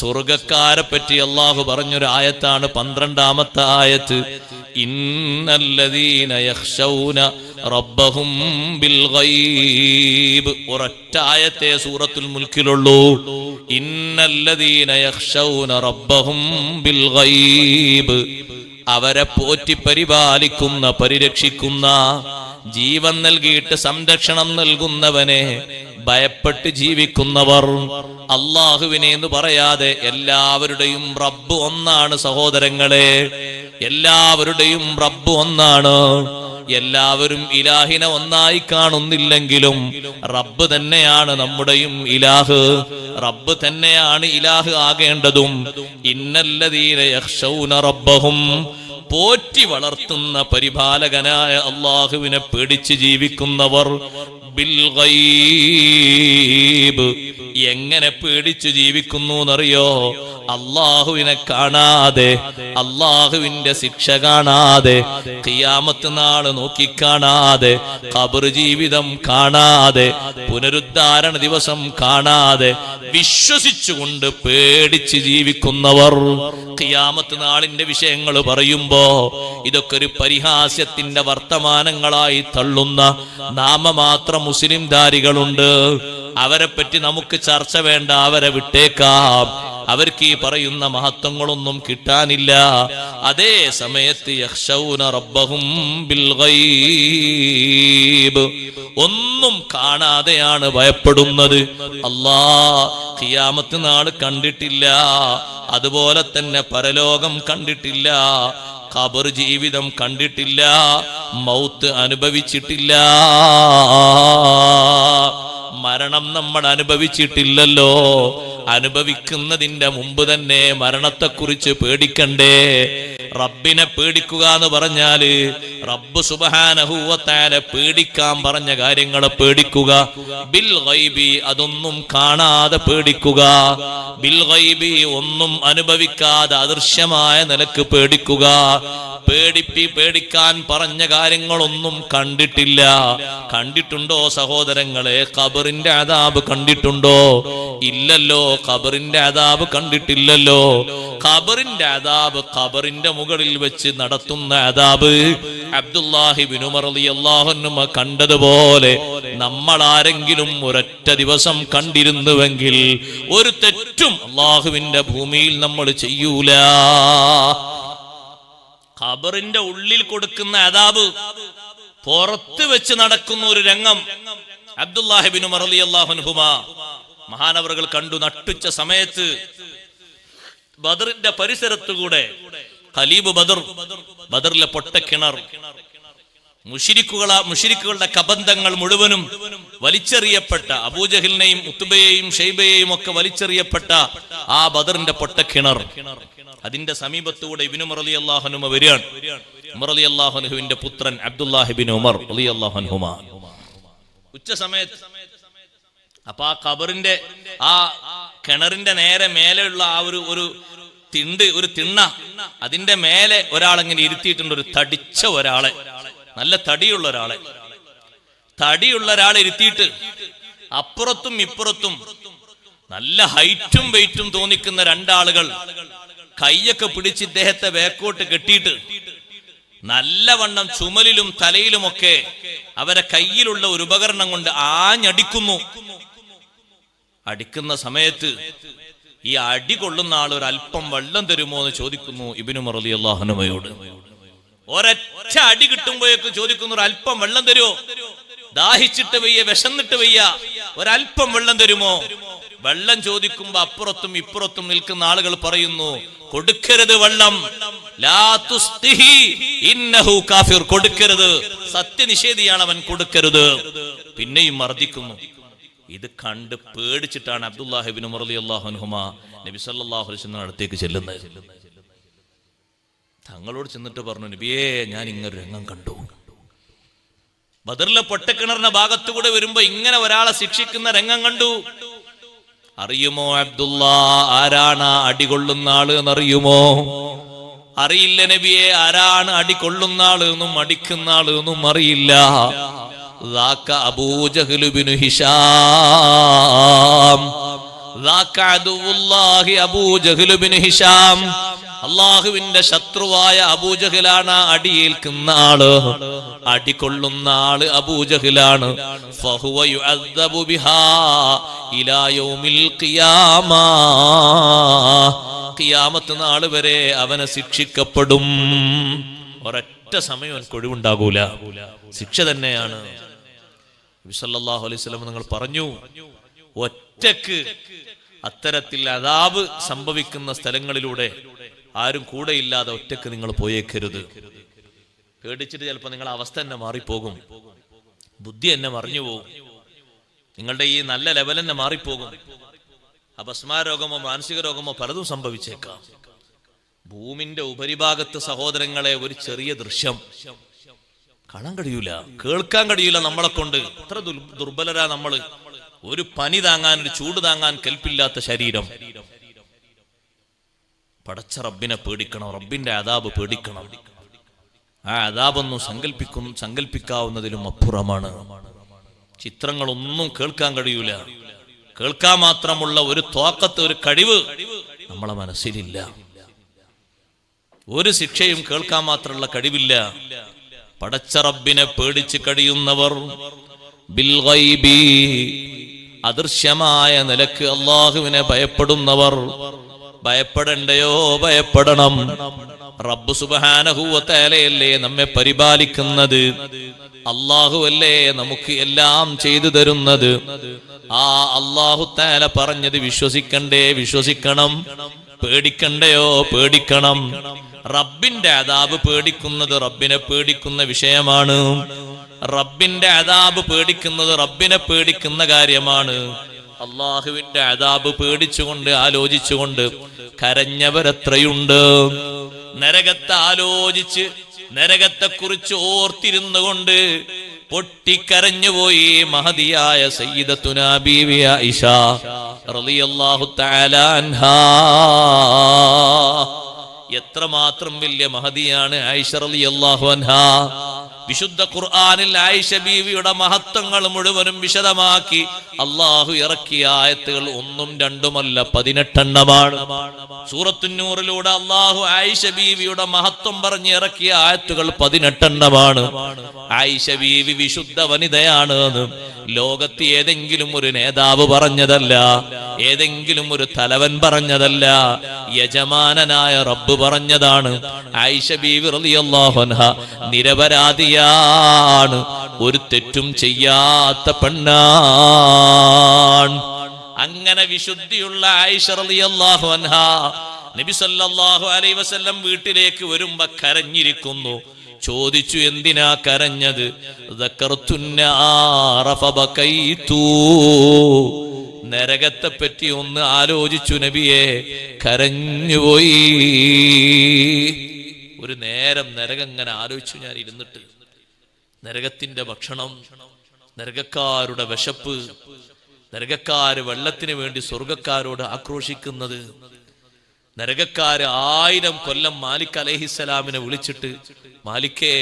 സ്വർഗ്ഗക്കാരെ പറ്റി അല്ലാഹു പറഞ്ഞൊരു ആയത്താണ് 12ാമത്തെ ആയത്ത്. ഇന്നല്ലദീന യഖ്ശൗന റബ്ബഹും ബിൽ ഗൈബ്. ഒരൊറ്റ ആയത്തെ സൂറത്തുൽ മുൽക്കിലുള്ളൂ. ഇന്നല്ലദീന യഖ്ശൗന റബ്ബഹും ബിൽ ഗൈബ്. അവരെ പോറ്റി പരിപാലിക്കുന്ന, പരിരക്ഷിക്കുന്ന, ജീവൻ നൽകിയിട്ട് സംരക്ഷണം നൽകുന്നവനെ ഭയപ്പെട്ട് ജീവിക്കുന്നവർ. അള്ളാഹുവിനെ എന്ന് പറയാതെ എല്ലാവരുടെയും റബ്ബ് ഒന്നാണ് സഹോദരങ്ങളെ. എല്ലാവരുടെയും റബ്ബ് ഒന്നാണ്. എല്ലാവരും ഇലാഹിനെ ഒന്നായി കാണുന്നില്ലെങ്കിലും റബ്ബ് തന്നെയാണ് നമ്മുടെയും ഇലാഹ്. റബ്ബ് തന്നെയാണ് ഇലാഹ് ആകേണ്ടതും. ഇന്നല്ലദീന യഖ്ശൗന റബ്ബഹും, പോറ്റി വളർത്തുന്ന പരിപാലകനായ അള്ളാഹുവിനെ പേടിച്ച് ജീവിക്കുന്നവർ. ബിൽ ഗൈബ്. എങ്ങനെ പേടിച്ചു ജീവിക്കുന്നു എന്നറിയോ? അള്ളാഹുവിനെ കാണാതെ, അള്ളാഹുവിന്റെ ശിക്ഷ കാണാതെ, ഖിയാമത്ത് നാൾ നോക്കിക്കാണാതെ, ഖബർ ജീവിതം കാണാതെ, പുനരുദ്ധാരണ ദിവസം കാണാതെ വിശ്വസിച്ചുകൊണ്ട് പേടിച്ച് ജീവിക്കുന്നവർ. ഖിയാമത്ത് നാളിന്റെ വിഷയങ്ങൾ പറയുമ്പോ ഇതൊക്കെ ഒരു പരിഹാസ്യത്തിന്റെ വർത്തമാനങ്ങളായി തള്ളുന്ന നാമമാത്ര മുസ്ലിം ധാരികളുണ്ട്. അവരെ പറ്റി നമുക്ക് ചർച്ച വേണ്ട, അവരെ വിട്ടേക്കാം. അവർക്ക് ഈ പറയുന്ന മഹത്വങ്ങളൊന്നും കിട്ടാനില്ല. അതേ സമയത്ത് യഖ്ശൗന റബ്ബഹും ബിൽ ഗൈബ്, ഒന്നും കാണാതെയാണ് ഭയപ്പെടുന്നത്. അല്ലാഹ് ഖിയാമത്ത് നാൾ കണ്ടിട്ടില്ല, അതുപോലെ തന്നെ പരലോകം കണ്ടിട്ടില്ല, ഖബർ ജീവിതം കണ്ടിട്ടില്ല, മൗത്ത് അനുഭവിച്ചിട്ടില്ല, മരണം നമ്മൾ അനുഭവിച്ചിട്ടില്ലല്ലോ. അനുഭവിക്കുന്നതിന്റെ മുമ്പ് തന്നെ മരണത്തെക്കുറിച്ച് പേടിക്കണ്ടേ? റബ്ബിനെ പേടിക്കുക എന്ന് പറഞ്ഞാല് റബ്ബ് സുബ്ഹാനഹു വ തആല പേടിക്കാൻ പറഞ്ഞ കാര്യങ്ങളെ പേടിക്കുക. ബിൽ ഗൈബി, അതൊന്നും കാണാതെ പേടിക്കുക. ബിൽ ഗൈബി, ഒന്നും അനുഭവിക്കാതെ അദൃശ്യമായ നിലക്ക് പേടിക്കുക. പേടിക്കാൻ പറഞ്ഞ കാര്യങ്ങളൊന്നും കണ്ടിട്ടില്ല. കണ്ടിട്ടുണ്ടോ സഹോദരങ്ങളെ? ഖബറിന്റെ അദാബ് കണ്ടിട്ടുണ്ടോ? ഇല്ലല്ലോ, ഖബറിന്റെ അദാബ് കണ്ടിട്ടില്ലല്ലോ. ഖബറിന്റെ അദാബ്, ഖബറിന്റെ മുകളിൽ വെച്ച് നടത്തുന്ന അദാബ് അബ്ദുല്ലാഹി ഇബ്നു ഉമർ റളിയല്ലാഹു അൻഹു കണ്ടതുപോലെ നമ്മൾ ആരെങ്കിലും ഒരൊറ്റ ദിവസം കണ്ടിരുന്നുവെങ്കിൽ ഒരു തെറ്റും അല്ലാഹുവിന്റെ ഭൂമിയിൽ നമ്മൾ ചെയ്യൂല. ഖബറിന്റെ ഉള്ളിൽ കൊടുക്കുന്ന അദാബ്, പുറത്ത് വെച്ച് നടക്കുന്ന ഒരു രംഗം അബ്ദുല്ലാഹി ഇബ്നു ഉമർ റളിയല്ലാഹു അൻഹുമാ മഹാനവറുകൾ കണ്ടു. നട്ടുച്ച സമയത്ത് ബദറിന്റെ പരിസരത്തുകൂടെ, ഖലീബ് ബദർ, ബദറിലെ പൊട്ടക്കിണർ, മുശ്രിക്കുകളുടെ കബന്ധങ്ങൾ മുഴുവനും വലിച്ചെറിയപ്പെട്ട, അബൂജഹലിനെയും ഉത്ബയെയും ഷൈബയെയും ഒക്കെ വലിച്ചെറിയപ്പെട്ട ആ ബദറിന്റെ പൊട്ടക്കിണർ, അതിന്റെ സമീപത്തൂടെ ഇബ്നു ഉമർ റളിയല്ലാഹു അൻഹു വരികയാണ്. ഉമർ റളിയല്ലാഹു അൻഹുവിന്റെ പുത്രൻ അബ്ദുല്ലാഹി ഇബ്നു ഉമർ റളിയല്ലാഹു അൻഹുമാ ഉച്ച സമയത്ത്. അപ്പൊ ആ ഖബറിന്റെ, ആ കിണറിന്റെ നേരെ മേലെയുള്ള ആ ഒരു തിണ്ണ, അതിന്റെ മേലെ ഒരാളെങ്ങനെ ഇരുത്തിയിട്ടുണ്ട്. ഒരു തടിച്ച ഒരാളെ, നല്ല തടിയുള്ള ഒരാളെ ഇരുത്തിയിട്ട് അപ്പുറത്തും ഇപ്പുറത്തും നല്ല ഹൈറ്റും വെയിറ്റും തോന്നിക്കുന്ന രണ്ടാളുകൾ കൈയൊക്കെ പിടിച്ച് ഇദ്ദേഹത്തെ വേക്കോട്ട് കെട്ടിയിട്ട് നല്ലവണ്ണം ചുമലിലും തലയിലുമൊക്കെ അവരെ കയ്യിലുള്ള ഒരു ഉപകരണം കൊണ്ട് ആഞ്ഞടിക്കുന്നു. അടിക്കുന്ന സമയത്ത് ഈ അടി കൊള്ളുന്ന ആൾ ഒരല്പം വെള്ളം തരുമോ എന്ന് ചോദിക്കുന്നു ഇബ്നു ഉമർ റളിയല്ലാഹു അൻഹുയോട്. ഒരൊറ്റ അടി കിട്ടുമ്പോഴേക്ക് ചോദിക്കുന്നു, ഒരല്പം വെള്ളം തരുമോ? ദാഹിച്ചിട്ട് വയ്യ, വിശന്നിട്ട് വയ്യ, ഒരല്പം വെള്ളം തരുമോ? വെള്ളം ചോദിക്കുമ്പോ അപ്പുറത്തും ഇപ്പുറത്തും നിൽക്കുന്ന ആളുകൾ പറയുന്നു, കൊടുക്കരുത് വെള്ളം, ലാ തുസ്തിഹി ഇന്നഹു കാഫിർ, കൊടുക്കരുത്, സത്യനിഷേധിയാണ് അവൻ, കൊടുക്കരുത്. പിന്നെയും മർദ്ദിക്കുന്നു. ഇത് കണ്ട് പേടിച്ചിട്ടാണ് അബ്ദുല്ലാഹി ഇബ്നു ഉമർ റളിയല്ലാഹു അൻഹുമാ നബി സല്ലല്ലാഹു അലൈഹി വസല്ലം അടുത്തേക്ക് ചെല്ലുന്നത്. തങ്ങളോട് ചെന്നിട്ട് പറഞ്ഞു, നബിയേ, ഞാൻ ഇങ്ങനൊരു രംഗം കണ്ടു. ബദറിലെ പൊട്ടക്കിണറിന്റെ ഭാഗത്തുകൂടെ വരുമ്പോ ഇങ്ങനെ ഒരാളെ ശിക്ഷിക്കുന്ന രംഗം കണ്ടു. അറിയുമോ അബ്ദുല്ലാ, ആരാണ് അടികൊള്ളുന്ന ആള് എന്നറിയുമോ? അറിയില്ല നബിയെ, ആരാണ് അടികൊള്ളുന്ന ആള് എന്നും അടിക്കുന്ന ആള് എന്നും അറിയില്ല. അബൂ ജഹ്ൽ ഇബ്നു ഹിശാം, അബൂ ജഹൽ ഇബ്നു ഹിശാം, അല്ലാഹുവിന്റെ ശത്രുവായ അബൂജഹലാണ് അടിയേൽക്കുന്ന ആള്, അടികൊള്ളുന്ന ആള് അബൂജഹലാണ്. ഫഹുവ യുഅദ്ദബു ബിഹാ ഇലാ യൗമിൽ ഖിയാമ, ഖിയാമത്ത് നാൾ വരെ അവനെ ശിക്ഷിക്കപ്പെടും. ഒരൊറ്റ സമയം അവൻ ഒഴിവുണ്ടാകൂല, ശിക്ഷ തന്നെയാണ്. നബി സല്ലല്ലാഹു അലൈഹി വസല്ലം നിങ്ങൾ പറഞ്ഞു, ഒറ്റക്ക് അത്തരത്തിൽ അദാബ് സംഭവിക്കുന്ന സ്ഥലങ്ങളിലൂടെ ആരും കൂടെയില്ലാതെ ഒറ്റക്ക് നിങ്ങൾ പോയേക്കരുത്. പേടിച്ചിട്ട് ചിലപ്പോൾ നിങ്ങളുടെ അവസ്ഥ തന്നെ മാറിപ്പോകും, ബുദ്ധി തന്നെ മറിഞ്ഞു പോകും, നിങ്ങളുടെ ഈ നല്ല ലെവൽ തന്നെ മാറിപ്പോകും. അപസ്മാര രോഗമോ മാനസിക രോഗമോ പലതും സംഭവിച്ചേക്കാം. ഭൂമിന്റെ ഉപരിഭാഗത്ത് സഹോദരങ്ങളെ ഒരു ചെറിയ ദൃശ്യം കാണാൻ കഴിയൂല, കേൾക്കാൻ കഴിയൂല. നമ്മളെ കൊണ്ട് എത്ര ദുർബലരാ നമ്മള്. ഒരു പനി താങ്ങാൻ, ഒരു ചൂട് താങ്ങാൻ കെൽപ്പില്ലാത്ത ശരീരം. പടച്ച റബ്ബിനെ പേടിക്കണം, റബ്ബിന്റെ അദാബ് പേടിക്കണം. ആ അദാബൊന്നും സങ്കല്പിക്കാവുന്നതിലും അപ്പുറമാണ്. ചിത്രങ്ങളൊന്നും കേൾക്കാൻ കഴിയൂല. കേൾക്കാൻ മാത്രമുള്ള ഒരു ത്വാഖത്ത്, ഒരു കഴിവ് നമ്മളെ മനസ്സിലില്ല. ഒരു ശിക്ഷയും കേൾക്കാൻ മാത്രമുള്ള കഴിവില്ല. പടച്ച റബ്ബിനെ പേടിച്ച് കഴിയുന്നവർ, ബിൽ ഗൈബി, അദൃശ്യമായ നിലക്ക് അല്ലാഹുവിനെ ഭയപ്പെടുന്നവർ. ഭയപ്പെടണ്ടയോ? ഭയപ്പെടണം. റബ്ബ് സുബ്ഹാനഹു വ തആലയല്ലേ നമ്മെ പരിപാലിക്കുന്നത്, അല്ലാഹുവല്ലേ നമുക്ക് എല്ലാം ചെയ്തു തരുന്നത്. ആ അല്ലാഹു തആല പറഞ്ഞത് വിശ്വസിക്കണ്ടേ? വിശ്വസിക്കണം. പേടിക്കണ്ടയോ? പേടിക്കണം. റബ്ബിന്റെ അദാബ് പേടിക്കുന്നത് റബ്ബിനെ പേടിക്കുന്ന വിഷയമാണ്. റബ്ബിന്റെ അദാബ് പേടിക്കുന്നത് റബ്ബിനെ പേടിക്കുന്ന കാര്യമാണ്. അള്ളാഹുവിന്റെ അദാബ് പേടിച്ചുകൊണ്ട് ആലോചിച്ചുകൊണ്ട് കരഞ്ഞവരെത്രയുണ്ട്. നരകത്തെ ആലോചിച്ച് നരകത്തെ കുറിച്ച് ഓർത്തിരുന്നു കൊണ്ട് പൊട്ടിക്കരഞ്ഞുപോയി മഹദിയായ സയ്യിദത്തുനാ ബീവി ആയിഷ റളിയല്ലാഹു തആല അൻഹാ. എത്രമാത്രം വലിയ മഹദിയാണ് ആയിഷ റളിയല്ലാഹു അൻഹാ. വിശുദ്ധ ഖുർആനിൽ ആയിഷ ബീവിയുടെ മഹത്വങ്ങൾ മുഴുവനും വിശദമാക്കി അള്ളാഹു ഇറക്കിയ ആയത്തുകൾ ഒന്നും രണ്ടുമല്ല 18 എണ്ണമാണ്. സൂറത്തുന്നൂറിലൂടെ അള്ളാഹു ആയിഷ ബീവിയുടെ മഹത്വം പറഞ്ഞ് ഇറക്കിയ ആയത്തുകൾ 18 എണ്ണമാണ്. ആയിഷ ബീവി വിശുദ്ധ വനിതയാണ്. ലോകത്ത് ഏതെങ്കിലും ഒരു നേതാവ് പറഞ്ഞതല്ല, ഏതെങ്കിലും ഒരു തലവൻ പറഞ്ഞതല്ല, യജമാനനായ റബ്ബ് പറഞ്ഞതാണ്. ആയിഷ ബീവി റളിയല്ലാഹു അൻഹാ നിരപരാധിയാണ്, ഒരു തെറ്റും ചെയ്യാത്ത പെണ്ണാണ്. അങ്ങനെ വിശുദ്ധിയുള്ള ആയിഷ റളിയല്ലാഹു അൻഹാ നബി സല്ലല്ലാഹു അലൈഹി വസല്ലം വീട്ടിലേക്ക് വരുമ്പോ കരഞ്ഞിരിക്കുന്നു. ചോദിച്ചു, എന്തിനാ കരഞ്ഞത്? നരകത്തെ പറ്റി ഒന്ന് ആലോചിച്ചു നബിയെ, കരഞ്ഞുപോയി. ഒരു നേരം നരകം ഇങ്ങനെ ആലോചിച്ചു ഞാൻ ഇരുന്നിട്ട്. നരകത്തിന്റെ ഭക്ഷണം, നരകക്കാരുടെ വിശപ്പ്, നരകക്കാര് വെള്ളത്തിന് വേണ്ടി സ്വർഗക്കാരോട് ആക്രോശിക്കുന്നത്, നരകക്കാര് 1000 കൊല്ലം മാലിക് അലൈഹിസ്സലാമിനെ വിളിച്ചിട്ട്, മാലിക്കേ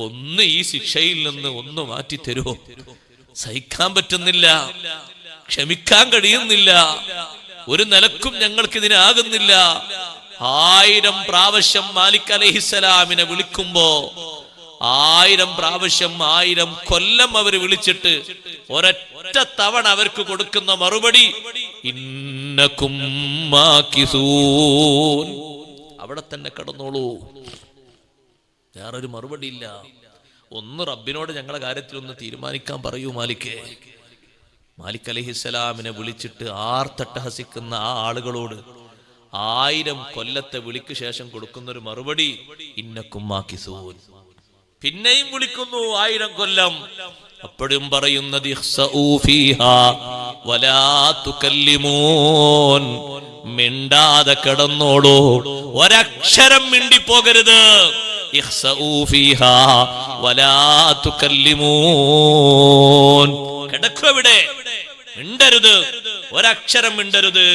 ഒന്ന് ഈ ശിക്ഷയിൽ നിന്ന് ഒന്ന് മാറ്റി തരുമോ? സഹിക്കാൻ പറ്റുന്നില്ല, ക്ഷമിക്കാൻ കഴിയുന്നില്ല, ഒരു നിലക്കും ഞങ്ങൾക്ക് ഇതിനാകുന്നില്ല. 1000 പ്രാവശ്യം മാലിക് അലൈഹിസ്സലാമിനെ വിളിക്കുമ്പോ 1000 പ്രാവശ്യം 1000 കൊല്ലം അവർ വിളിച്ചിട്ട് ഒരൊറ്റ തവണ അവർക്ക് കൊടുക്കുന്ന മറുപടി ഇന്നകും മാകിസൂൻ, അവിടെ തന്നെ കടന്നോളൂ, വേറൊരു മറുപടി ഇല്ല. ഒന്ന് റബ്ബിനോട് ഞങ്ങളുടെ കാര്യത്തിൽ ഒന്ന് തീരുമാനിക്കാൻ പറയൂ മാലിക്കേ. മാലിക് അലൈഹിസ്സലാമിനെ വിളിച്ചിട്ട് ആർത്തട്ടഹസിക്കുന്ന ആ ആളുകളോട് 1000 കൊല്ലത്തെ വിളിക്ക് ശേഷം കൊടുക്കുന്ന ഒരു മറുപടി ഇന്നകും മാകിസൂൻ. പിന്നെയും വിളിക്കുന്നു 1000 കൊല്ലം, അപ്പോഴും പറയുന്നത് മിണ്ടാതെ കിടന്നോളൂ, ഒരക്ഷരം മിണ്ടിപ്പോകരുത്. കിടക്കുവിടെ, മിണ്ടരുത്, ഒരക്ഷരം മിണ്ടരുത്.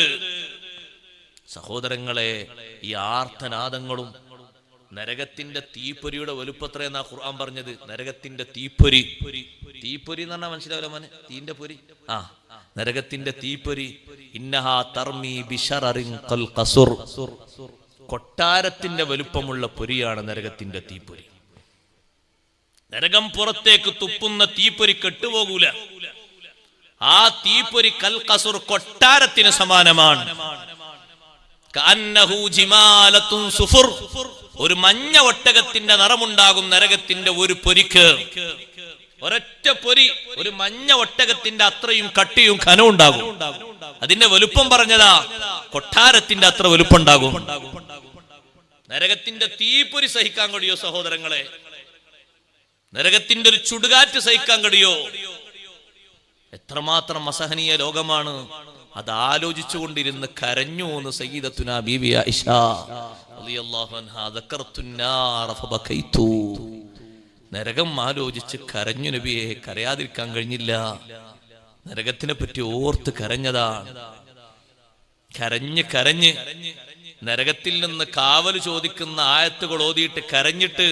സഹോദരങ്ങളെ, ഈ ആർത്തനാദങ്ങളും നരകത്തിന്റെ തീപ്പൊരിയുടെ വലുപ്പത്ര എന്നാ ഖുർആൻ പറഞ്ഞത്. നരകത്തിന്റെ തീപ്പൊരി, തീപ്പൊരി എന്ന് പറഞ്ഞാൽ മനസ്സിലാവില്ല മോനെ, തീന്റെ പൊരി. നരകത്തിന്റെ തീപ്പൊരി ഇന്നഹാ തർമീ ബിശററിൻ ഖൽ ഖസുർ, കൊട്ടാരത്തിന്റെ വലുപ്പമുള്ള പൊരിയാണ് നരകത്തിന്റെ തീപ്പൊരി. നരകം പുറത്തേക്ക് തുപ്പുന്ന തീപ്പൊരി കെട്ടുപോകൂല. ആ തീപ്പൊരി കൽ ഖസുർ, കൊട്ടാരത്തിന് സമാനമാണ്. കഅന്നഹു ജിമാലത്തുൻ സുഫുർ, ഒരു മഞ്ഞ ഒട്ടകത്തിന്റെ നിറമുണ്ടാകും നരകത്തിന്റെ ഒരു പൊരിക്ക്. ഒരൊറ്റ പൊരി ഒരു മഞ്ഞ ഒട്ടകത്തിന്റെ അത്രയും കട്ടിയും ഖനവും ഉണ്ടാകും. അതിന്റെ വലുപ്പം പറഞ്ഞതാ, കൊട്ടാരത്തിന്റെ അത്ര വലുപ്പം ഉണ്ടാകും. നരകത്തിന്റെ തീപ്പൊരി സഹിക്കാൻ കഴിയോ സഹോദരങ്ങളെ? നരകത്തിന്റെ ഒരു ചുടുകാറ്റ് സഹിക്കാൻ കഴിയോ? എത്രമാത്രം അസഹനീയ ലോകമാണ്. അത് ആലോചിച്ചുകൊണ്ടിരുന്ന് കരഞ്ഞു എന്ന് സയ്യിദത്തുനാ ബീവി ആയിഷ റളിയല്ലാഹു അൻഹാ, ദക്കർത്തുൻ നാർ ഫബകൈതു. നരകം ആലോചിച്ച് കരഞ്ഞു നബിയെ, കരയാതിരിക്കാൻ കഴിഞ്ഞില്ല. നരകത്തിനെ പറ്റി ഓർത്ത് കരഞ്ഞതാണ്. കരഞ്ഞ് കരഞ്ഞ് നരകത്തിൽ നിന്ന് കാവൽ ചോദിക്കുന്ന ആയത്തുകൾ ഓതിയിട്ട് കരഞ്ഞിട്ട്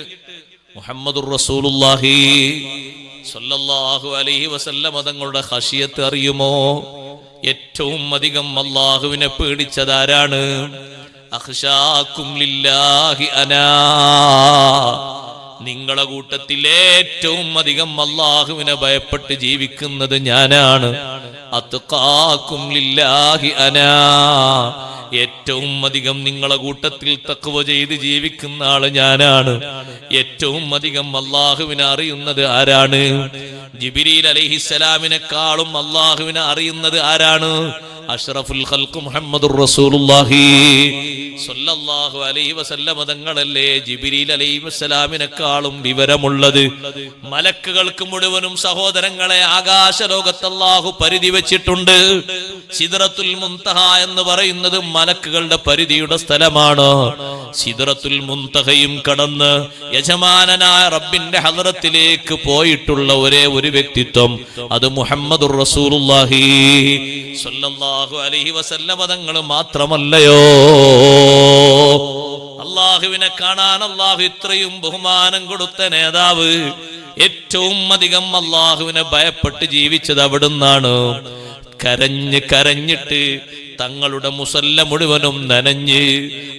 മുഹമ്മദുർ റസൂലുള്ളാഹി സ്വല്ലല്ലാഹു അലൈഹി വസല്ലം തങ്ങളുടെ ഖശിയത്ത് അറിയുമോ? ഏറ്റവും അധികം അല്ലാഹുവിനെ പേടിച്ചതാരാണ്? അഖ്ശാകും ലില്ലാഹി അനാ, നിങ്ങളുടെ കൂട്ടത്തിൽ ഏറ്റവും അധികം അല്ലാഹുവിനെ ഭയപ്പെട്ട് ജീവിക്കുന്നത് ഞാനാണ്. അത്ഖാകും ലില്ലാഹി അനാ, ഏറ്റവും അധികം നിങ്ങളെ കൂട്ടത്തിൽ തഖ്വ ചെയ്ത് ജീവിക്കുന്ന ആള് ഞാനാണ്. ഏറ്റവും അധികം അല്ലാഹുവിനെ അറിയുന്നത് ആരാണ്? ജിബ്രീൽ അലൈഹിസ്സലാമിനെക്കാളും അല്ലാഹുവിനെ അറിയുന്നത് ആരാണ്? അഷ്റഫുൽ ഖൽഖ് മുഹമ്മദുർ റസൂലുള്ളാഹി സ്വല്ലല്ലാഹു അലൈഹി വസല്ലം തങ്ങളല്ലേ ജിബ്രീൽ അലൈഹിസ്സലാമിനെക്കാളും വിവരമുള്ളത്. മലക്കുകൾക്ക് മുഴുവനും സഹോദരങ്ങളെ ആകാശ ലോകത്ത് അല്ലാഹു പരിധി വെച്ചിട്ടുണ്ട്. സിദ്റത്തുൽ മുൻതഹ എന്ന് പറയുന്നത് മലക്കുകളുടെ പരിധിയുടെ സ്ഥലമാണ്. സിദ്റത്തുൽ മുൻതഹയും കടന്ന് യജമാനനായ റബ്ബിന്റെ ഹദ്റത്തിലേക്ക് പോയിട്ടുള്ള ഒരേ ഒരു വ്യക്തിത്വം, അത് മുഹമ്മദുർ റസൂലുള്ളാഹി സ്വല്ലല്ലാഹു അലൈഹി വസല്ലം തങ്ങൾ മാത്രമല്ലയോ? അല്ലാഹുവിനെ കാണാൻ അല്ലാഹു ഇത്രയും ബഹുമാനം കൊടുത്ത നേതാവ്, ഏറ്റവും അധികം അല്ലാഹുവിനെ ഭയപ്പെട്ട് ജീവിച്ചത് അവിടുന്നാണ്. കരഞ്ഞ് കരഞ്ഞിട്ട് തങ്ങളുടെ മുസല്ല മുഴുവനും നനഞ്ഞ്,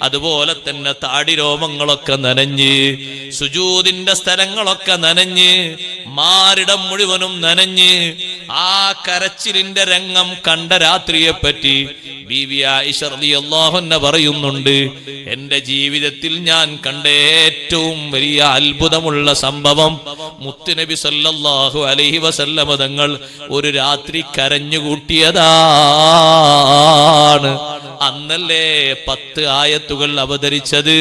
അതുപോലെ തന്നെ താടിരോമങ്ങളൊക്കെ നനഞ്ഞ്, സുജൂദിന്റെ സ്ഥലങ്ങളൊക്കെ നനഞ്ഞ്, മാറിടം മുഴുവനും നനഞ്ഞ്, ആ കരച്ചിലിന്റെ രംഗം കണ്ട രാത്രിയെ പറ്റി ബീവി ആയിഷ റളിയല്ലാഹു അൻഹ പറയുന്നുണ്ട്, എന്റെ ജീവിതത്തിൽ ഞാൻ കണ്ട ഏറ്റവും വലിയ അത്ഭുതമുള്ള സംഭവം, മുത്തുനബി സല്ലല്ലാഹു അലൈഹി വസല്ലം തങ്ങൾ ഒരു രാത്രി കരഞ്ഞുകൂട്ടിയതാണ്. അന്നല്ലേ 10 ആയത്തുകൾ അവതരിച്ചത്.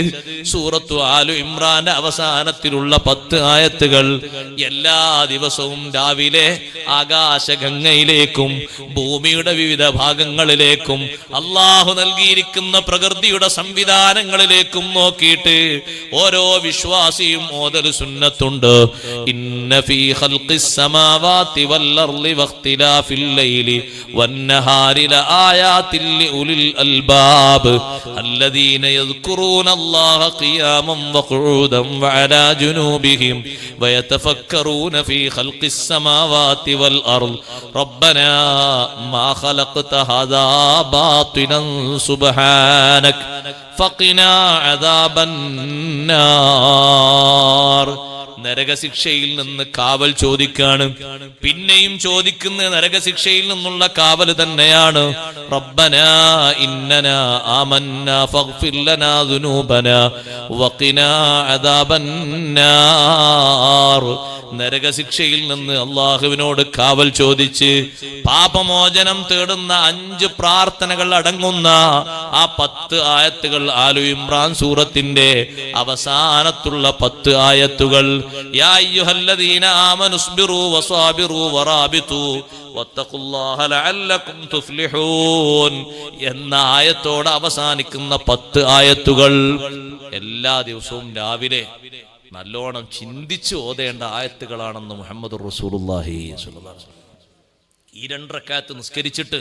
സൂറത്തു ആലു ഇമ്രാന്റെ അവസാനത്തിലുള്ള 10 ആയത്തുകൾ എല്ലാ ദിവസവും രാവിലെ ആകാശഗംഗയിലേക്കും ഭൂമിയുടെ വിവിധ ഭാഗങ്ങളിലേക്കും അള്ളാഹു നൽകിയിരിക്കുന്ന പ്രകൃതിയുടെ സംവിധാനങ്ങളിലേക്കും നോക്കിയിട്ട് ഓരോ വിശ്വാസിയും ഓതൽ സുന്നത്തുണ്ട്. ഇന്ന ഫീ ഖൽഖിസ് സമാവാതി വൽ അർളി വഖ്തിലാഫിൽ ലൈലി വന്നഹാരി ലആയാതിൽ ലിഉലിൽ الباب الذين يذكرون الله قياما وقعودا وعلى جنوبهم ويتفكرون في خلق السماوات والأرض ربنا ما خلقت هذا باطلا سبحانك فقنا عذاب النار. നരകശിക്ഷയിൽ നിന്ന് കാവൽ ചോദിക്കാണ്. പിന്നെയും ചോദിക്കുന്ന നരകശിക്ഷയിൽ നിന്നുള്ള കാവൽ തന്നെയാണ്. റബ്ബനാ ഇന്നനാ ആമന്നാ ഫഗ്ഫിർ ലനാ ദുനൂബനാ വഖിനാ അദാബന്നാർ. നരകശിക്ഷയിൽ നിന്ന് അള്ളാഹുവിനോട് കാവൽ ചോദിച്ച് പാപമോചനം തേടുന്ന 5 പ്രാർത്ഥനകൾ അടങ്ങുന്ന ആ 10 ആയത്തുകൾ ആലു ഇമ്രാൻ സൂറത്തിന്റെ അവസാനത്തുള്ള 10 ആയത്തുകൾ. യാ അയ്യുഹല്ലദീന ആമനുസ്ബിറൂ വസാബിറൂ വറാബിതു വത്തഖുല്ലാഹ ലഅല്ലകും തുഫ്ലിഹൂൻ എന്ന ആയത്തോടെ അവസാനിക്കുന്ന 10 ആയത്തുകൾ എല്ലാ ദിവസവും രാവിലെ നല്ലോണം ചിന്തിച്ച് ഓതേണ്ട ആയത്തുകളാണെന്ന് മുഹമ്മദ് റസൂലുള്ളാഹി സ്വല്ലല്ലാഹു അലൈഹി വസല്ലം. ഈ 2 റക്അത്ത് നിസ്കരിച്ചിട്ട്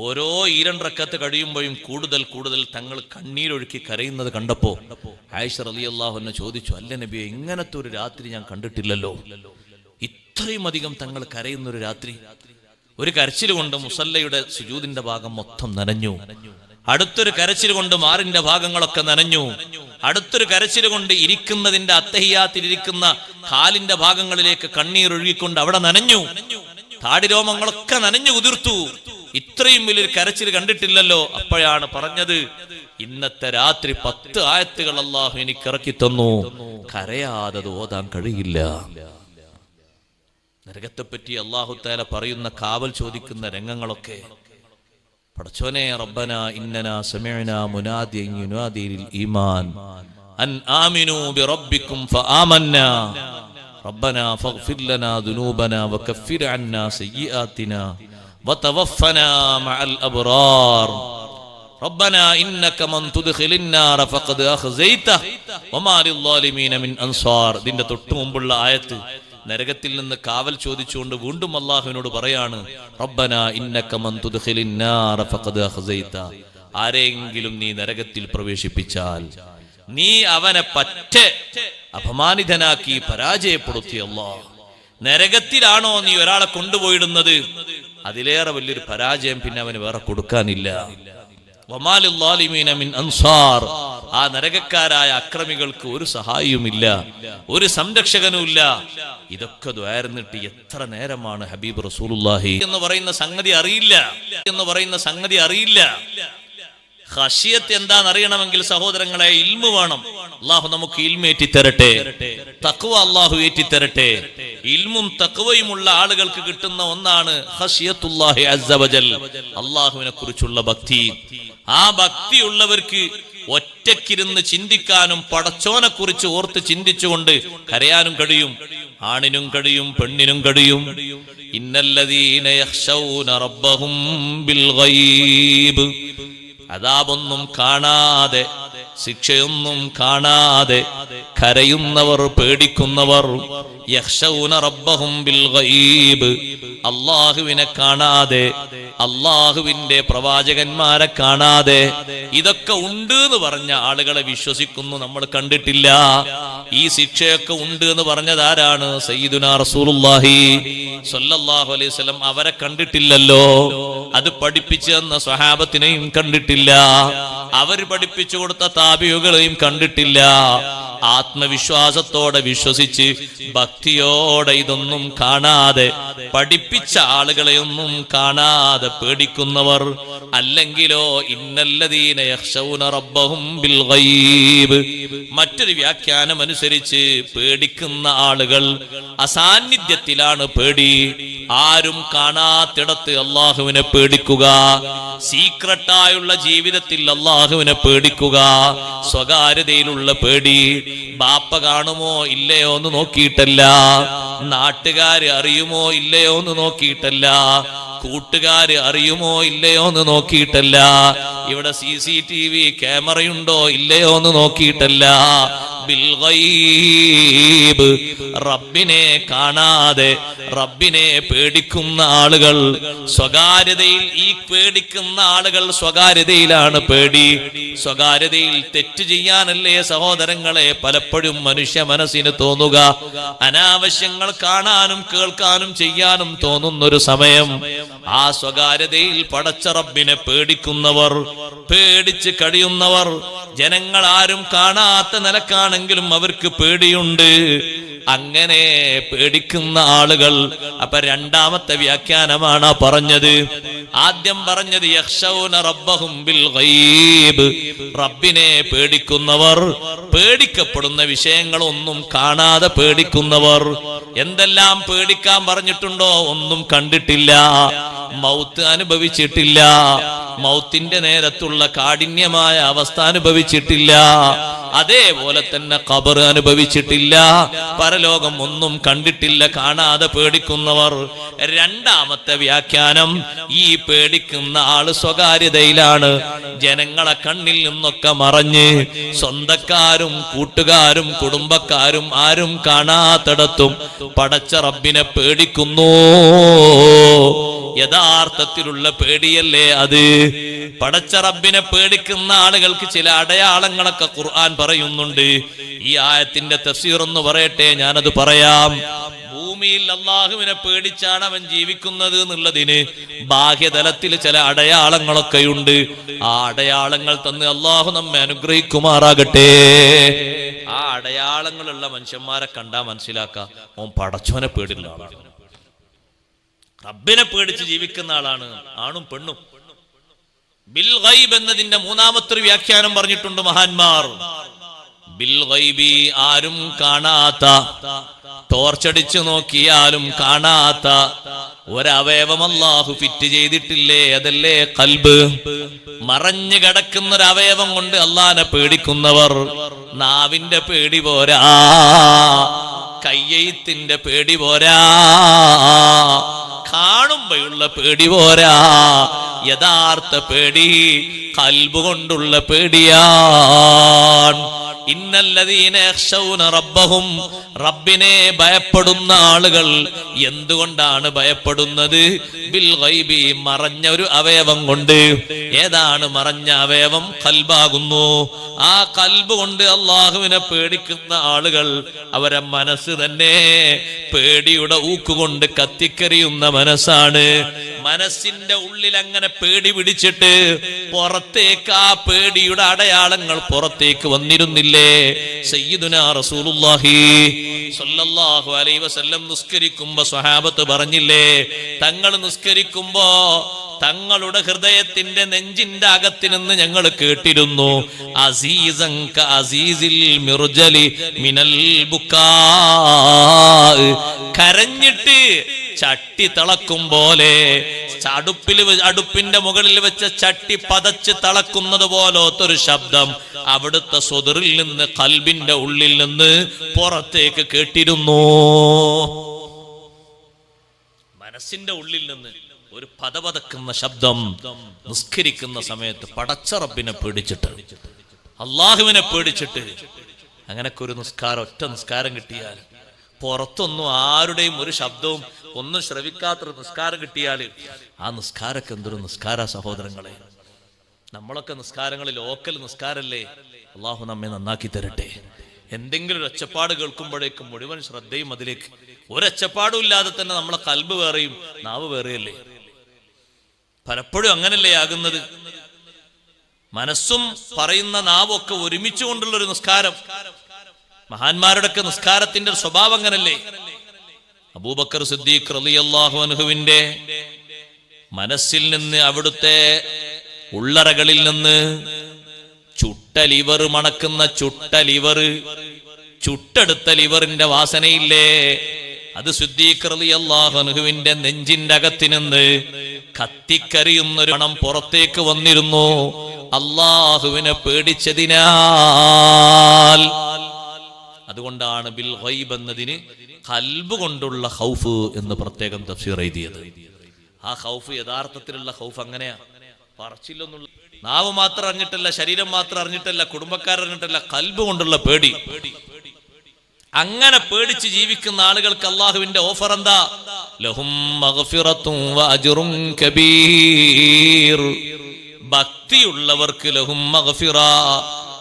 ഓരോ 2 റക്അത്ത് കഴിയുമ്പോഴും കൂടുതൽ കൂടുതൽ തങ്ങൾ കണ്ണീരൊഴുക്കി കരയുന്നത് കണ്ടപ്പോ ആയിഷ റളിയല്ലാഹു അൻഹ ചോദിച്ചു, അല്ല നബിയെ, ഇങ്ങനത്തെ ഒരു രാത്രി ഞാൻ കണ്ടിട്ടില്ലല്ലോ, ഇത്രയും അധികം തങ്ങൾ കരയുന്ന ഒരു രാത്രി. ഒരു കരച്ചിൽ കൊണ്ട് മുസല്ലയുടെ സുജൂദിന്റെ ഭാഗം മൊത്തം നനഞ്ഞു. അടുത്തൊരു കരച്ചിൽ കൊണ്ട് മാറിന്റെ ഭാഗങ്ങളൊക്കെ നനഞ്ഞു. അടുത്തൊരു കരച്ചിൽ കൊണ്ട് ഇരിക്കുന്നതിന്റെ അത്തഹിയാത്തിലിരിക്കുന്ന കാലിന്റെ ഭാഗങ്ങളിലേക്ക് കണ്ണീർ ഒഴുകിക്കൊണ്ട് അവിടെ നനഞ്ഞു. താടിരോമങ്ങളൊക്കെ നനഞ്ഞു കുതിർത്തു. ഇത്രയും വലിയൊരു കരച്ചിൽ കണ്ടിട്ടില്ലല്ലോ. അപ്പോഴാണ് പറഞ്ഞത്, ഇന്നത്തെ രാത്രി 10 ആയത്തുകൾ അല്ലാഹു എനിക്ക് ഇറക്കി തന്നു, കരയാതെ ഓതാൻ കഴിയില്ല. നരകത്തെപ്പറ്റി അല്ലാഹു തആല പറയുന്ന കാവൽ ചോദിക്കുന്ന രംഗങ്ങളൊക്കെ, പടച്ചോനെ, റബ്ബന ഇന്നനാ സമിഅനാ മുനാദിയൻ യുനാദി ലിൽ ഈമാൻ അൻ ആമിനൂ ബിറബ്ബികും ഫആമന്നാ റബ്ബന ഫഗ്ഫിർ ലനാ ദുനൂബനാ വകഫിർ അന്നാ സയ്യിആതിനാ വതവഫനാ മഅൽ അബ്റാർ റബ്ബന ഇന്നക മൻ തുദ്ഖിലിൻ നാർ ഫഖദ് അഖ്സൈതഹു വമാ ലിൽസാലിമീന മിൻ അൻസാർ. ഇതിന്റെ തൊട്ടു മുമ്പുള്ള ആയത്ത് നരകത്തിൽ നിന്ന് കാവൽ ചോദിച്ചുകൊണ്ട് വീണ്ടും അല്ലാഹുവിനോട് പറയാണ്, റബ്ബന ഇന്നക മൻ തുദ്ഖിലിൻ നാർ ഫഖദ് അഖ്സൈത. ആരെങ്കിലും നീ നരകത്തിൽ പ്രവേശിപ്പിച്ചാൽ നീ അവനെ പറ്റെ അപമാനിതനാക്കി പരാജയപ്പെടുത്തി. അല്ലാഹ്, നരകത്തിലാണോ നീ ഒരാളെ കൊണ്ടുപോയിടുന്നത്, അതിലേറെ വലിയൊരു പരാജയം പിന്നെ അവന് വേറെ കൊടുക്കാനില്ല. വമാ ലിൽസാലിമീന മിൻ അൻസാർ. ആ നരകക്കാരായ അക്രമികൾക്ക് ഒരു സഹായിയുമില്ല, ഒരു സംരക്ഷകനുമില്ല. ഇതൊക്കെ ദ്വാരന്നിട്ട് എത്ര നേരമാണ് ഹബീബ് റസൂലുള്ളാഹി എന്ന് പറയുന്ന സംഗതി അറിയില്ല. ഖശിയത്ത് എന്താന്ന് അറിയണമെങ്കിൽ സഹോദരങ്ങളെ, ഇൽമു വേണം. അല്ലാഹു നമുക്ക് ഇൽമു ഏറ്റിത്തരട്ടെ, തഖ്വ അല്ലാഹു ഏറ്റിത്തരട്ടെ. ഇൽമും തഖ്വയുമുള്ള ആളുകൾക്ക് കിട്ടുന്ന ഒന്നാണ് ഖശിയത്തുല്ലാഹി അസ്സ വജൽ, അല്ലാഹുവിനെ കുറിച്ചുള്ള ഭക്തി. ആ ഭക്തിയുള്ളവർക്ക് ഒറ്റക്കിരുന്ന് ചിന്തിക്കാനും പടച്ചോനെ കുറിച്ച് ഓർത്ത് ചിന്തിച്ചുകൊണ്ട് കരയാനും കഴിയും. ആണിനും കഴിയും, പെണ്ണിനും കഴിയും. ഇന്നല്ലദീന യഖ്ശൗന റബ്ബഹും ബിൽ ഗൈബ്. അദാബൊന്നും കാണാതെ, ശിക്ഷയൊന്നും കാണാതെ കരയുന്നവർ, പേടിക്കുന്നവർ. യഖ്ശൗന റബ്ബഹും ബിൽ ഗൈബ്. അല്ലാഹുവിനെ കാണാതെ, അല്ലാഹുവിന്റെ പ്രവാചകന്മാരെ കാണാതെ ഇതൊക്കെ ഉണ്ട് എന്ന് പറഞ്ഞ ആളുകളെ വിശ്വസിക്കുന്നു. നമ്മൾ കണ്ടിട്ടില്ല. ഈ ശിക്ഷയൊക്കെ ഉണ്ട് എന്ന് പറഞ്ഞതാരാണ്? സയ്യിദുനാ റസൂലുള്ളാഹി സ്വല്ലല്ലാഹു അലൈഹി വസല്ലം. അവരെ കണ്ടിട്ടില്ലല്ലോ. അത് പഠിപ്പിച്ചു തന്ന സ്വഹാബത്തിനെയും കണ്ടിട്ടില്ല. അവർ പഠിപ്പിച്ചു കൊടുത്ത താബിയുകളെയും കണ്ടിട്ടില്ല. ആത്മവിശ്വാസത്തോടെ വിശ്വസിച്ച് ഭക്തിയോടെ ഇതൊന്നും കാണാതെ, പഠിപ്പിച്ച ആളുകളെയൊന്നും കാണാതെ പേടിക്കുന്നവർ. അല്ലെങ്കിലോ ഇന്നല്ലദീന യഖ്ശൗന റബ്ബഹും ബിൽ ഗൈബ്. മറ്റൊരു വ്യാഖ്യാനം അനുസരിച്ച് പേടിക്കുന്ന ആളുകൾ അസാന്നിധ്യത്തിലാണ് പേടി. ആരും കാണാത്തിടത്ത് അല്ലാഹുവിനെ പേടിക്കുക. സീക്രട്ടായുള്ള ജീവിതത്തിൽ അല്ലാഹുവിനെ പേടിക്കുക. സ്വകാര്യതയിലുള്ള പേടി. ബാപ്പ കാണുമോ ഇല്ലയോ എന്ന് നോക്കിയിട്ടല്ല, നാട്ടുകാര് അറിയുമോ ഇല്ലയോ എന്ന് നോക്കിയിട്ടല്ല, കൂട്ടുകാര് അറിയുമോ ഇല്ലയോ എന്ന് നോക്കിയിട്ടല്ല, ഇവിടെ CCTV ക്യാമറയുണ്ടോ ഇല്ലയോ എന്ന് നോക്കിയിട്ടല്ല. ബിൽ ഗൈബ്. റബ്ബിനെ കാണാതെ റബ്ബിനെ പേടിക്കുന്ന ആളുകൾ സ്വകാര്യതയിൽ, ഈ പേടിക്കുന്ന ആളുകൾ സ്വകാര്യതയിലാണ് പേടി. സ്വകാര്യതയിൽ തെറ്റ് ചെയ്യാനല്ലേ സഹോദരങ്ങളെ പലപ്പോഴും മനുഷ്യ മനസ്സിന് തോന്നുക. അനാവശ്യങ്ങൾ കാണാനും കേൾക്കാനും ചെയ്യാനും തോന്നുന്നൊരു സമയം. ആ സ്വകാര്യതയിൽ പടച്ച റബ്ബിനെ പേടിക്കുന്നവർ, പേടിച്ച് കഴിയുന്നവർ, ജനങ്ങൾ ആരും കാണാത്ത നിലക്കാണെങ്കിലും അവർക്ക് പേടിയുണ്ട്. അങ്ങനെ പേടിക്കുന്ന ആളുകൾ. അപ്പൊ രണ്ടാമത്തെ വ്യാഖ്യാനമാണ് പറഞ്ഞത്. ആദ്യം പറഞ്ഞത് യഖ്ശൗന റബ്ബഹും ബിൽ ഗൈബ്. റബ്ബിനെ പേടിക്കുന്നവർ, പേടിക്കപ്പെടുന്ന വിഷയങ്ങളൊന്നും കാണാതെ പേടിക്കുന്നവർ. എന്തെല്ലാം പേടിക്കാൻ പറഞ്ഞിട്ടുണ്ടോ ഒന്നും കണ്ടിട്ടില്ല. മൗത്ത് അനുഭവിച്ചിട്ടില്ല. മൗത്തിന്റെ നേരത്തുള്ള കാഠിന്യമായ അവസ്ഥ അനുഭവിച്ചിട്ടില്ല. അതേപോലെ തന്നെ ഖബർ അനുഭവിച്ചിട്ടില്ല. പരലോകം ഒന്നും കണ്ടിട്ടില്ല. കാണാതെ പേടിക്കുന്നവർ. രണ്ടാമത്തെ വ്യാഖ്യാനം, ഈ പേടിക്കുന്ന ആള് സ്വകാര്യതയിലാണ്. ജനങ്ങളെ കണ്ണിൽ നിന്നൊക്കെ മറഞ്ഞ് സ്വന്തക്കാരും കൂട്ടുകാരും കുടുംബക്കാരും ആരും കാണാത്തിടത്തും പടച്ച റബ്ബിനെ പേടിക്കുന്നു. യഥാർത്ഥത്തിലുള്ള പേടിയല്ലേ അത്? പടച്ച റബ്ബിനെ പേടിക്കുന്ന ആളുകൾക്ക് ചില അടയാളങ്ങളൊക്കെ ഖുർആൻ പറയുന്നുണ്ട്. ഈ ആയത്തിന്റെ തഫ്സീർ എന്ന് പറയട്ടെ, ഞാനത് പറയാം. ഭൂമിയിൽ അള്ളാഹുവിനെ പേടിച്ചാണ് അവൻ ജീവിക്കുന്നത് എന്നുള്ളതിന് ബാഹ്യതലത്തിൽ ചില അടയാളങ്ങളൊക്കെയുണ്ട്. ആ അടയാളങ്ങൾ തന്ന് അള്ളാഹു നമ്മെ അനുഗ്രഹിക്കുമാറാകട്ടെ. ആ അടയാളങ്ങളുള്ള മനുഷ്യന്മാരെ കണ്ടാ മനസ്സിലാക്കാം ഓൻ പടച്ചോനെ പേടിയുള്ള ആളാണ്, റബ്ബിനെ പേടിച്ച് ജീവിക്കുന്ന ആളാണ്. ആണും പെണ്ണും. ബിൽ ഗൈബ് എന്നതിന്റെ മൂന്നാമത്തെ വ്യാഖ്യാനം പറഞ്ഞിട്ടുണ്ട് മഹാന്മാർ. ബിൽ ഗൈബി ആരും കാണാത്ത, ടോർച്ചടിച്ചു നോക്കിയാലും കാണാത്ത ഒരവയവം അല്ലാഹു ഫിറ്റ് ചെയ്തിട്ടില്ലേ, അതല്ലേ ഖൽബ്. മറഞ്ഞു കിടക്കുന്ന ഒരു അവയവം കൊണ്ട് അല്ലാഹനെ പേടിക്കുന്നവർ നാവിന്റെ പേടി പോരാ, കയ്യെഴുത്തിന്റെ പേടി പോരാ, കാണുമ്പോഴുള്ള പേടി പോരാ, യഥാർത്ഥ പേടി ഖൽബ് കൊണ്ടുള്ള പേടിയാണ്. ഇന്നല്ലദീന യഖ്ശൗന റബ്ബഹും, റബ്ബിനെ ഭയപ്പെടുന്ന ആളുകൾ എന്തുകൊണ്ടാണ് ഭയപ്പെടുന്നത്? ബിൽ ഗൈബി, മറഞ്ഞ ഒരു അവയവം കൊണ്ട്. ഏതാണ് മറഞ്ഞ അവയവം? ഖൽബാകുന്നു. ആ ഖൽബ് കൊണ്ട് അള്ളാഹുവിനെ പേടിക്കുന്ന ആളുകൾ അവരെ മനസ്സ് തന്നെ പേടിയുടെ ഊക്കുകൊണ്ട് കത്തിക്കരിയുന്ന മനസ്സാണ്. മനസ്സിന്റെ ഉള്ളിൽ അങ്ങനെ പേടി പിടിച്ചിട്ട് പുറത്തേക്ക് ആ പേടിയുടെ അടയാളങ്ങൾ പുറത്തേക്ക് വന്നിരുന്നില്ലേ? സയ്യിദുനാ റസൂലുള്ളാഹി സ്വല്ലല്ലാഹു അലൈഹി വസല്ലം നിസ്കരിക്കുമ്പോ സ്വഹാബത്ത് പറഞ്ഞില്ലേ, തങ്ങൾ നിസ്കരിക്കുമ്പോ തങ്ങളുടെ ഹൃദയത്തിന്റെ നെഞ്ചിന്റെ അകത്ത് നിന്ന് ഞങ്ങൾ കേട്ടിരുന്നു, അസീസൻ കഅസീസിൽ മിർജലി മിനൽ ബുക്കാ, കരഞ്ഞിട്ട് ചട്ടി തിളക്കും പോലെ, അടുപ്പിന്റെ മുകളിൽ വെച്ച ചട്ടി പതച്ച് തിളക്കുന്നത് പോലത്തൊരു ശബ്ദം അവിടുത്തെ സ്വദറിൽ നിന്ന്, ഖൽബിന്റെ ഉള്ളിൽ നിന്ന് പുറത്തേക്ക് കേട്ടിരുന്നു. മനസ്സിന്റെ ഉള്ളിൽ നിന്ന് ഒരു പതപതക്കുന്ന ശബ്ദം നിസ്കരിക്കുന്ന സമയത്ത് പടച്ച റബ്ബിനെ പേടിച്ചിട്ട്, അള്ളാഹുവിനെ പേടിച്ചിട്ട്. അങ്ങനൊക്കെ ഒരു നിസ്കാരം, ഒറ്റ നിസ്കാരം കിട്ടിയാൽ, പുറത്തൊന്നും ആരുടെയും ഒരു ശബ്ദവും ഒന്നും ശ്രവിക്കാത്തൊരു നിസ്കാരം കിട്ടിയാൽ ആ നിസ്കാരമൊക്കെ എന്തൊരു നിസ്കാര സഹോദരങ്ങളെ. നമ്മളൊക്കെ നിസ്കാരങ്ങൾ ലോക്കൽ നിസ്കാരല്ലേ. അള്ളാഹു നമ്മെ നന്നാക്കി തരട്ടെ. എന്തെങ്കിലും ഒരു ഒച്ചപ്പാട് കേൾക്കുമ്പോഴേക്കും മുഴുവൻ ശ്രദ്ധയും അതിലേക്ക്. ഒരൊച്ചപ്പാടും ഇല്ലാതെ തന്നെ നമ്മളെ ഖൽബ് വേറെയും നാവ് വേറെയല്ലേ. പലപ്പോഴും അങ്ങനല്ലേ ആകുന്നത്. മനസ്സും പറയുന്ന നാവും ഒക്കെ ഒരുമിച്ച് കൊണ്ടുള്ള ഒരു നിസ്കാരം. മഹാന്മാരുടെയൊക്കെ നിസ്കാരത്തിന്റെ സ്വഭാവം അങ്ങനല്ലേ. അബൂബക്കർ സിദ്ദീഖ് റളിയല്ലാഹു അൻഹുവിന്റെ മനസ്സിൽ നിന്ന്, അവിടുത്തെ ഉള്ളറകളിൽ നിന്ന് ചുട്ട ലിവർ മണക്കുന്ന, ചുട്ടെടുത്ത ലിവറിന്റെ വാസനയില്ലേ, അത് സിദ്ദീഖ് റളിയല്ലാഹു അൻഹുവിന്റെ നെഞ്ചിന്റെ അകത്ത് നിന്ന് കത്തിക്കരിയുന്നൊരു മണം പുറത്തേക്ക് വന്നിരുന്നു. അല്ലാഹുവിനെ പേടിച്ചതിനാൽ. അതുകൊണ്ടാണ് ബിൽ ഗൈബ് എന്നതിന് ഖൽബ് കൊണ്ടുള്ള ഖൗഫ് എന്ന് പ്രത്യേകം തഫ്സീർ എഴുതിയത്. ആ ഖൗഫ് യഥാർത്ഥത്തിലുള്ള ഖൗഫ് അങ്ങനെയാ. പറച്ചില്ലൊന്നുള്ള നാവ് മാത്രം അറിഞ്ഞിട്ടല്ല, ശരീരം മാത്രം അറിഞ്ഞിട്ടല്ല, കുടുംബക്കാരറിഞ്ഞിട്ടല്ല, ഖൽബ് കൊണ്ടുള്ള പേടി. അങ്ങനെ പേടിച്ച് ജീവിക്കുന്ന ആളുകൾക്ക് അള്ളാഹുവിന്റെ ഓഫർ എന്താ? ലഹും മഗ്ഫിറത്തും വഅജ്റുൻ കബീർ. ഭക്തിയുള്ളവർക്ക് ലഹും മഗ്ഫിറ,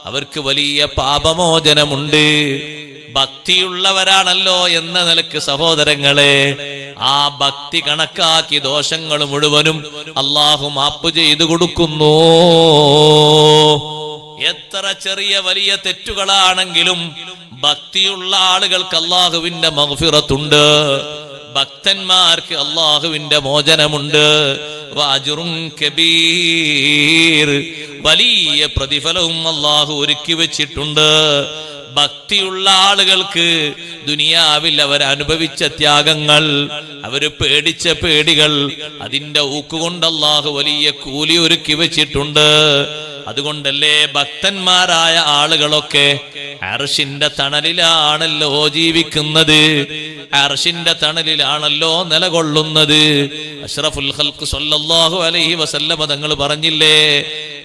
അവർക്ക് വലിയ പാപമോചനമുണ്ട്. ഭക്തിയുള്ളവരാണല്ലോ എന്ന നിലക്ക് സഹോദരങ്ങളെ, ആ ഭക്തി കണക്കാക്കി ദോഷങ്ങൾ മുഴുവനും അള്ളാഹു മാപ്പ് ചെയ്തു കൊടുക്കുന്നു. എത്ര ചെറിയ വലിയ തെറ്റുകളാണെങ്കിലും ഭക്തിയുള്ള ആളുകൾക്ക് അള്ളാഹുവിന്റെ മഗ്ഫിറത്തുണ്ട്. ഭക്തന്മാർക്ക് അള്ളാഹുവിന്റെ മോചനമുണ്ട്. വഅജ്റുൻ കബീർ, വലിയ പ്രതിഫലവും അള്ളാഹു ഒരുക്കി വെച്ചിട്ടുണ്ട്. ഭക്തിയുള്ള ആളുകൾക്ക് ദുനിയാവിൽ അവർ അനുഭവിച്ച ത്യാഗങ്ങൾ, അവര് പേടിച്ച പേടികൾ, അതിന്റെ ഊക്കുകൊണ്ട് അള്ളാഹു വലിയ കൂലി ഒരുക്കി വെച്ചിട്ടുണ്ട്. അതുകൊണ്ടല്ലേ ഭക്തന്മാരായ ആളുകളൊക്കെ അർശിന്റെ തണലിലാണല്ലോ ജീവിക്കുന്നത്, അർശിന്റെ തണലിലാണല്ലോ നിലകൊള്ളുന്നത്. അഷ്റഫുൽ ഖൽഖ് സ്വല്ലല്ലാഹു അലൈഹി വസല്ലമ തങ്ങൾ പറഞ്ഞില്ലേ,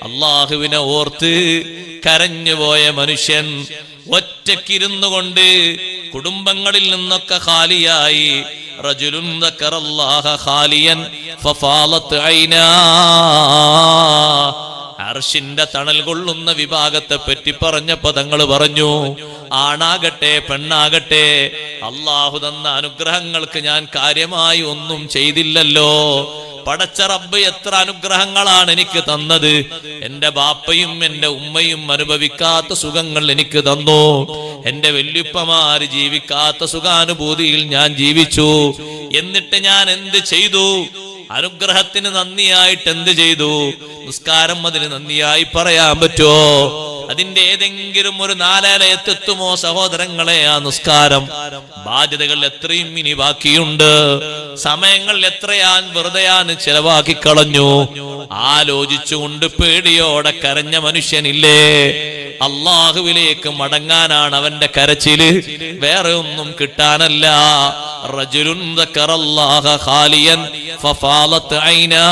അള്ളാഹുവിനെ ഓർത്ത് കരഞ്ഞുപോയ മനുഷ്യൻ ഒറ്റക്കിരുന്നു കൊണ്ട് കുടുംബങ്ങളിൽ നിന്നൊക്കെ ഖാലിയായി, റജുലുൻ ദക്കറല്ലാഹ ഖാലിയൻ ഫഫാലത് ഐനാ, അർശിന്റെ തണൽ കൊള്ളുന്ന വിഭാഗത്തെ പറ്റി പറഞ്ഞപ്പോ തങ്ങൾ പറഞ്ഞു, ആണാകട്ടെ പെണ്ണാകട്ടെ അള്ളാഹു തന്ന അനുഗ്രഹങ്ങൾക്ക് ഞാൻ കാര്യമായി ഒന്നും ചെയ്തില്ലല്ലോ. പടച്ച റബ്ബ് എത്ര അനുഗ്രഹങ്ങളാണ് എനിക്ക് തന്നത്. എന്റെ ബാപ്പയും എന്റെ ഉമ്മയും അനുഭവിക്കാത്ത സുഖങ്ങൾ എനിക്ക് തന്നു. എന്റെ വല്യുപ്പമാര് ജീവിക്കാത്ത സുഖാനുഭൂതിയിൽ ഞാൻ ജീവിച്ചു. എന്നിട്ട് ഞാൻ എന്ത് ചെയ്തു? അനുഗ്രഹത്തിന് നന്ദിയായിട്ട് എന്ത് ചെയ്തു? നിസ്കാരം അതിന് നന്ദിയായി പറയാൻ പറ്റുമോ? അതിന്റെ ഏതെങ്കിലും ഒരു നാലയത്തെത്തുമോ സഹോദരങ്ങളെ ആ നിസ്കാരം? ബാധ്യതകൾ എത്രയും ഇനി ബാക്കിയുണ്ട്. സമയങ്ങൾ എത്രയാൻ വെറുതെയാൻ ചെലവാക്കി കളഞ്ഞു. ആലോചിച്ചുകൊണ്ട് പേടിയോടെ കരഞ്ഞ മനുഷ്യനില്ലേ? അള്ളാഹുവിലേക്ക് മടങ്ങാനാണ് അവന്റെ കരച്ചില്, വേറെ ഒന്നും കിട്ടാനല്ല. റജുലുൻ ദക്കറല്ലാഹ ഖാലിയൻ ഫഫാലത് ഐനാ.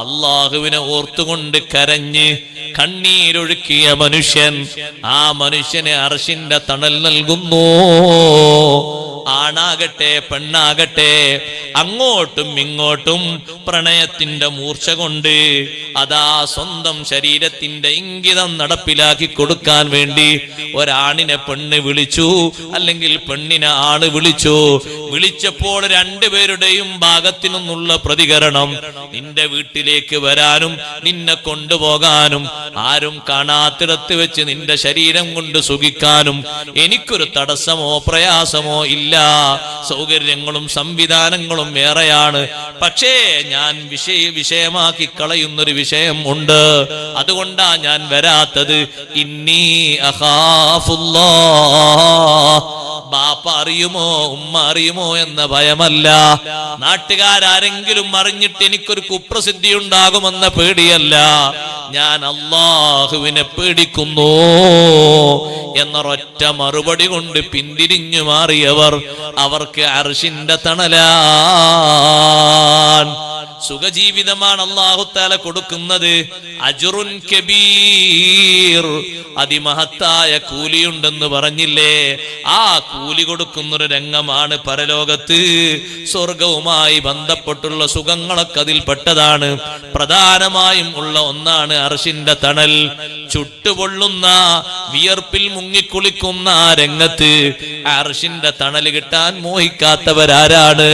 അള്ളാഹുവിനെ ഓർത്തുകൊണ്ട് കരഞ്ഞ് കണ്ണീരൊഴുക്കിയ മനുഷ്യൻ, ആ മനുഷ്യനെ അർശിന്റെ തണൽ നൽകുന്നു. ആണാകട്ടെ പെണ്ണാകട്ടെ അങ്ങോട്ടും ഇങ്ങോട്ടും പ്രണയത്തിന്റെ മൂർച്ച കൊണ്ട് അതാ സ്വന്തം ശരീരത്തിന്റെ ഇംഗിതം നടപ്പിലാക്കി കൊടുക്കാൻ വേണ്ടി ഒരാണിനെ പെണ്ണ് വിളിച്ചു, അല്ലെങ്കിൽ പെണ്ണിനെ ആണ് വിളിച്ചു. വിളിച്ചപ്പോൾ രണ്ടുപേരുടെയും ഭാഗത്തു നിന്നുള്ള പ്രതികരണം നിന്റെ വീട്ടിലേക്ക് വരാനും നിന്നെ കൊണ്ടുപോകാനും ആരും കാണാത്തിടത്ത് വെച്ച് നിന്റെ ശരീരം കൊണ്ട് സുഖിക്കാനും എനിക്കൊരു തടസ്സമോ പ്രയാസമോ ഇല്ല. സൗകര്യങ്ങളും സംവിധാനങ്ങളും ഏറെയാണ്. പക്ഷേ ഞാൻ വിഷയമാക്കി കളയുന്നൊരു വിഷയം ഉണ്ട്. അതുകൊണ്ടാ ഞാൻ വരാത്തത്. ഇന്നി അഖാഫുല്ലാഹ്. ബാപ്പ അറിയുമോ ഉമ്മ അറിയുമോ എന്ന ഭയമല്ല, നാട്ടുകാരെങ്കിലും അറിഞ്ഞിട്ട് എനിക്കൊരു കുപ്രസിദ്ധി ഉണ്ടാകുമെന്ന പേടിയല്ല, ഞാൻ അള്ളാഹുവിനെ പേടിക്കുന്നു എന്നൊരൊറ്റ മറുപടി കൊണ്ട് പിന്തിരിഞ്ഞു മാറിയവർ അവർക്ക് അർശിന്റെ തണലാൻ. സുഖജീവിതമാണ് അല്ലാഹു തആല കൊടുക്കുന്നത്. അജ്റുൻ കബീർ, അതിമഹത്തായ കൂലിയുണ്ടെന്ന് പറഞ്ഞില്ലേ? ആ കൂലി കൊടുക്കുന്നൊരു രംഗമാണ് പരലോകത്ത്. സ്വർഗവുമായി ബന്ധപ്പെട്ടുള്ള സുഖങ്ങളൊക്കെ അതിൽ പെട്ടതാണ്. പ്രധാനമായും ഉള്ള ഒന്നാണ് അർശിന്റെ തണൽ. ചുട്ടുപൊള്ളുന്ന വിയർപ്പിൽ മുങ്ങിക്കുളിക്കുന്ന ആ രംഗത്ത് അർശിന്റെ തണൽ കിട്ടാൻ മോഹിക്കാത്തവരാരാണ്?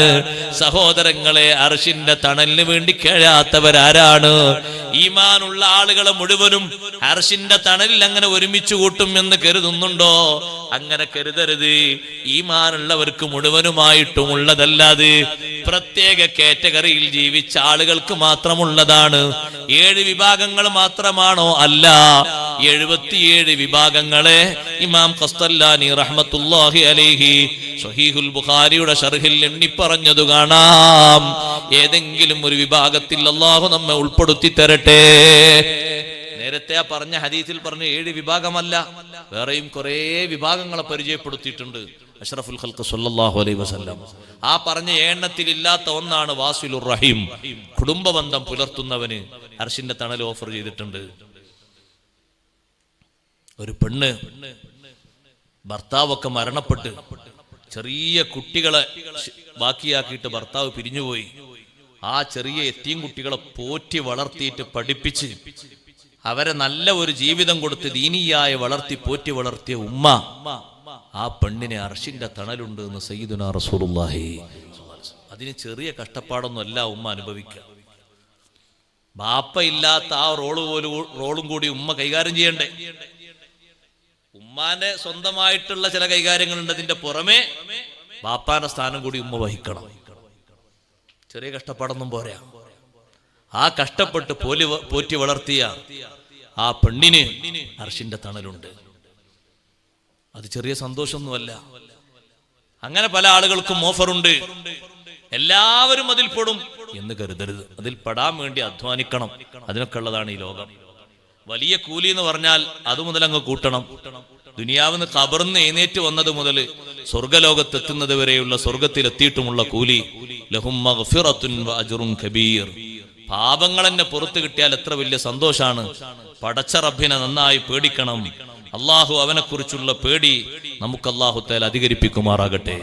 സഹോദരങ്ങളെ, അർശിന്റെ തണലിന് വേണ്ടി കേഴാത്തവരാരാണ്? ഈമാനുള്ള ആളുകളെ മുഴുവനും അർശിന്റെ തണലിൽ അങ്ങനെ ഒരുമിച്ച് കൂട്ടും എന്ന് കരുതുന്നുണ്ടോ? അങ്ങനെ കരുതരുത്. ഈമാനുള്ളവർക്ക് മുഴുവനുമായിട്ടും ഉള്ളതല്ലാതെ പ്രത്യേക കാറ്റഗറിയിൽ ജീവിച്ച ആളുകൾക്ക് മാത്രമുള്ളതാണ്. 7 വിഭാഗങ്ങൾ മാത്രമാണോ? അല്ല, 77 വിഭാഗങ്ങളെ ഇമാം ഖസ്തല്ലാനി റഹ്മത്തുള്ളാഹി അലൈഹി സ്വഹീഹുൽ ബുഖാരിയുടെ ശർഹിൽ എണ്ണി പറഞ്ഞതു കാണാം. ഏതെങ്കിലും ഒരു വിഭാഗത്തിൽ അല്ലാഹു നമ്മെ ഉൾപ്പെടുത്തി തരട്ടെ. നേരത്തെ ആ പറഞ്ഞ ഹദീസിൽ പറഞ്ഞ 7 വിഭാഗമല്ല, വേറെയും കുറെ വിഭാഗങ്ങളെ പരിചയപ്പെടുത്തിയിട്ടുണ്ട് അഷ്റഫുൽ ഖൽഖ് സ്വല്ലല്ലാഹു അലൈഹി വസല്ലം. ആ പറഞ്ഞ എണ്ണത്തിൽ ഇല്ലാത്ത ഒന്നാണ് വാസിലുർ റഹീം, കുടുംബ ബന്ധം പുലർത്തുന്നവന് അർശിന്റെ തണൽ ഓഫർ ചെയ്തിട്ടുണ്ട്. ഒരു പെണ്ണ് ഭർത്താവൊക്കെ മരണപ്പെട്ട് ചെറിയ കുട്ടികളെ ബാക്കിയാക്കിയിട്ട് ഭർത്താവ് പിരിഞ്ഞുപോയി. ആ ചെറിയ യതീം കുട്ടികളെ പോറ്റി വളർത്തിയിട്ട് പഠിപ്പിച്ച് അവരെ നല്ല ഒരു ജീവിതം കൊടുത്ത് ദീനിയായി വളർത്തി പോറ്റി വളർത്തിയ ഉമ്മ, ആ പെണ്ണിനെ അർശിന്റെ തണലുണ്ട് എന്ന് സയ്യിദുനാ റസൂലുള്ളാഹി. അതിന് ചെറിയ കഷ്ടപ്പാടൊന്നും അല്ല ഉമ്മ അനുഭവിക്കുക. ബാപ്പ ഇല്ലാത്ത ആ റോളും കൂടി ഉമ്മ കൈകാര്യം ചെയ്യണ്ടേ? ഉമ്മാന്റെ സ്വന്തമായിട്ടുള്ള ചില കൈകാര്യങ്ങളുണ്ട്, അതിന്റെ പുറമെ ബാപ്പാന്റെ സ്ഥാനം കൂടി ഉമ്മ വഹിക്കണം. ചെറിയ കഷ്ടപ്പാടൊന്നും പോരാ. ആ കഷ്ടപ്പെട്ട് പോറ്റി വളർത്തിയ ആ പെണ്ണിന് അർശിന്റെ തണലുണ്ട്. അത് ചെറിയ സന്തോഷമൊന്നുമല്ല. അങ്ങനെ പല ആളുകൾക്കും ഓഫറുണ്ട്. എല്ലാവരും അതിൽ പെടും എന്ന് കരുതരുത്. അതിൽ പെടാൻ വേണ്ടി അധ്വാനിക്കണം. അതിനൊക്കെ ഉള്ളതാണ് ഈ ലോകം. വലിയ കൂലി എന്ന് പറഞ്ഞാൽ അത് മുതൽ അങ്ങ് കൂട്ടണം. ദുനിയാവിന്ന് ഖബറിന്ന് എഴുന്നേറ്റ് വന്നത് മുതൽ സ്വർഗലോകത്തെത്തുന്നത് വരെയുള്ള സ്വർഗത്തിലെത്തിയിട്ടുമുള്ള കൂലി. ലഹും മഗ്ഫിറത്തുൻ വഅജ്റുൻ കബീർ. പാപങ്ങൾ തന്നെ പുറത്തു കിട്ടിയാൽ എത്ര വലിയ സന്തോഷാണ്. പടച്ച റബ്ബിനെ നന്നായി പേടിക്കണം. അള്ളാഹു അവനെ കുറിച്ചുള്ള പേടി നമുക്ക് അല്ലാഹു തആല അധികരിപ്പിക്കുമാറാകട്ടെ.